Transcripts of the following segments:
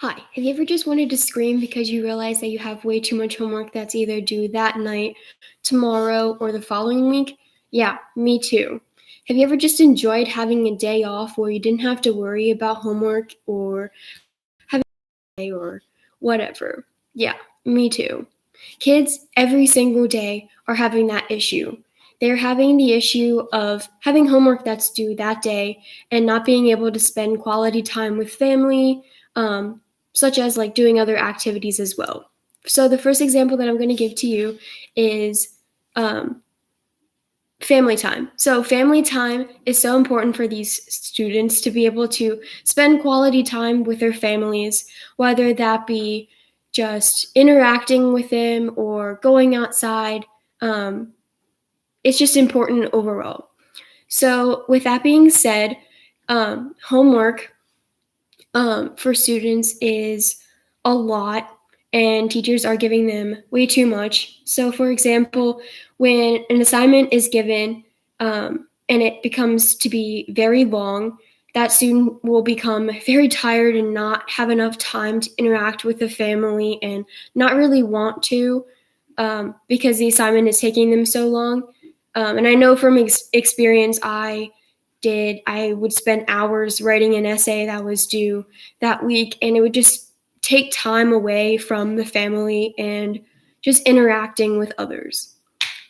Hi, have you ever just wanted to scream because you realize that you have way too much homework that's either due that night, tomorrow, or the following week? Yeah, me too. Have you ever just enjoyed having a day off where you didn't have to worry about homework or or whatever? Yeah, me too. Kids every single day are having that issue. They're having the issue of having homework that's due that day and not being able to spend quality time with family, um, such as like doing other activities as well. So, the first example that I'm going to give to you is um, family time. So, family time is so important for these students to be able to spend quality time with their families, whether that be just interacting with them or going outside. Um, it's just important overall. So, with that being said, homework for students is a lot, and teachers are giving them way too much. So, for example, when an assignment is given and it becomes to be very long, that student will become very tired and not have enough time to interact with the family and not really want to because the assignment is taking them so long. And I know from experience, I would spend hours writing an essay that was due that week, and it would just take time away from the family and just interacting with others.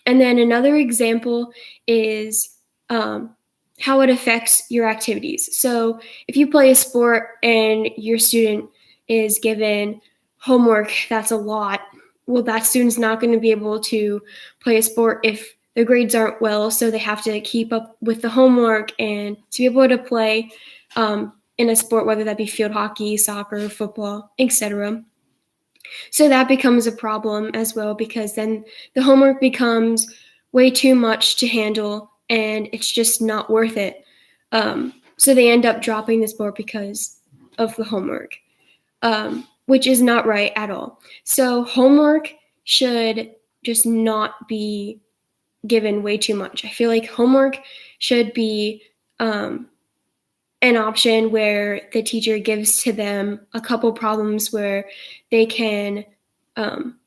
And then another example is how it affects your activities. So if you play a sport and your student is given homework that's a lot, well, that student's not going to be able to play a sport if their grades aren't well, so they have to keep up with the homework and to be able to play in a sport, whether that be field hockey, soccer, football, etc. So that becomes a problem as well because then the homework becomes way too much to handle and it's just not worth it. So they end up dropping the sport because of the homework, which is not right at all. So homework should just not be given way too much. I feel like homework should be an option where the teacher gives to them a couple problems where they can um,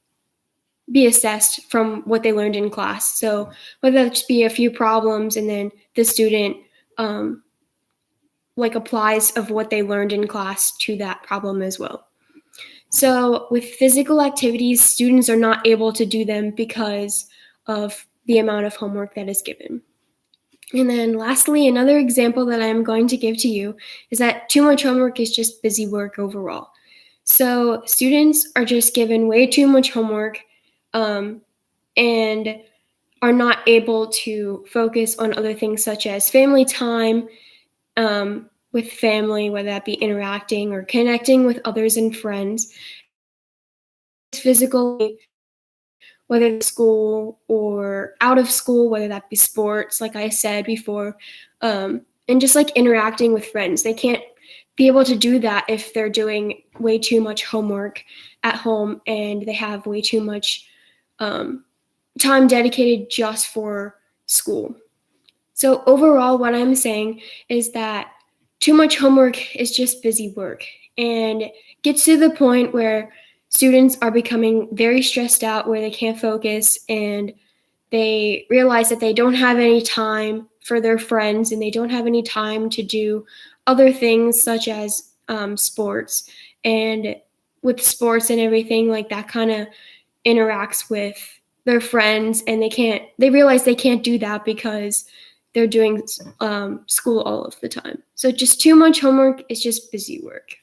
be assessed from what they learned in class. So whether that just be a few problems and then the student um, like applies of what they learned in class to that problem as well. So with physical activities, students are not able to do them because of the amount of homework that is given. And then lastly, another example that I'm going to give to you is that too much homework is just busy work overall. So students are just given way too much homework and are not able to focus on other things such as family time with family, whether that be interacting or connecting with others and friends, physically, whether it's school or out of school, whether that be sports, like I said before, and just like interacting with friends. They can't be able to do that if they're doing way too much homework at home and they have way too much time dedicated just for school. So, overall, what I'm saying is that too much homework is just busy work and gets to the point where students are becoming very stressed out, where they can't focus and they realize that they don't have any time for their friends and they don't have any time to do other things such as sports. And with sports and everything, like that kind of interacts with their friends and they realize they can't do that because they're doing school all of the time. So just too much homework is just busy work.